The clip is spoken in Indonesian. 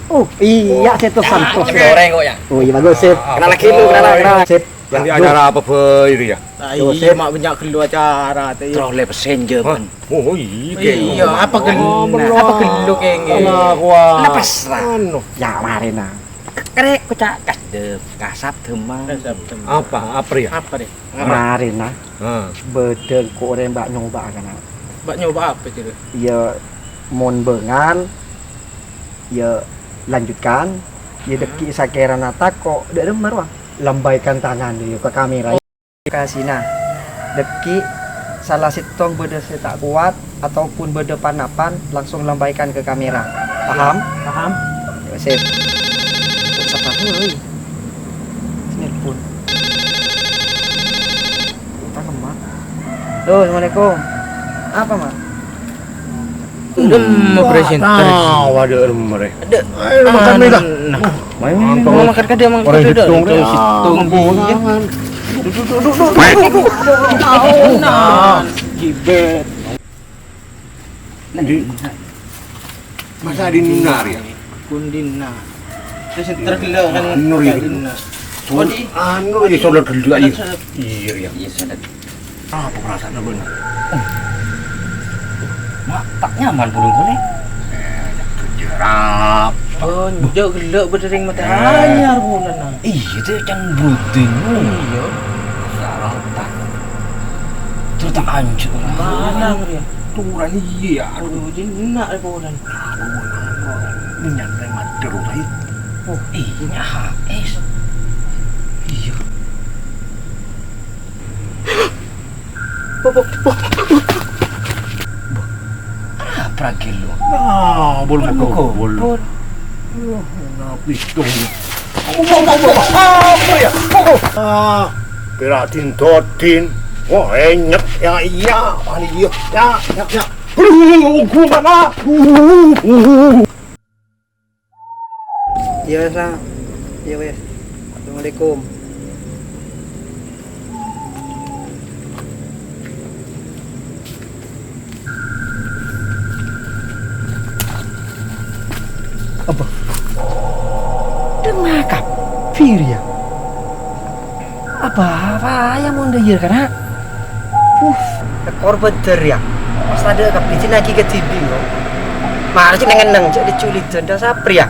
Oh iya, Seto Santos. Goreng kok ya. Oh iya bagus sip. Kenal lagi lu, kenal. Sip. Nanti acara apa ini ya? Iya, mak banyak gelu acara teh. Trole pesenje pun. Oh iya. Iya, apa gelu? Apa gelu kenge? Wah. Lepas lah. Ya marina. Krek kucak kasdep, kasap demang. Apa ya? Apa deh? Marina. Heeh. Bedeng kok orang mbak nyoba kan. Mbak nyoba apa itu? Ya mon bengan. Ya lanjutkan. Ya deki sakera nata kok dak demar wah. Lambaikan tangan dia ke kamera. Kasih nah. Deki salah sitong beda tak kuat ataupun beda panapan langsung lambaikan ke kamera. Paham? Paham? Ya, sip. Siapa euy? Telepon. Utang emak. Halo, Assalamualaikum. Apa, Mak? Mau presenter. Waduh mereka. Ada. Makan nih dah. Mau makan kada mang Orang kada. hitung deh. Hitung iya. Nah, jibet. Masa di Nunar ya? Kundina. Presenter gila kan. Nur ya. Anu ini saudara gila aja. Iya ya. Iya, sadar. Apa perasaan bener? Mak, tak nyaman pulung kene. Jerap. Oh, jauh gila berdering mata anyar bulan. Iya, itu can buding. Iya. Sarapan. Terus tak hancur. Mana dia? Turan iya. Aduh, dina bulan. Minyak teh madero tadi. Oh, iya HS. Iya. Apa gelo? Nah, boleh Kok boleh. Napis dong. Piratin totin. Wah, enyek ya iya, ani iya. Ya. Gimana? Ya wes lah. Ya wes. Assalamualaikum. Apa? Demakap Firia. Apa yang mau ngeyer karena? Korban ya. Pas ada kap di lagi ke TV kok. Mari sih neng cek diculik denda sapri ya.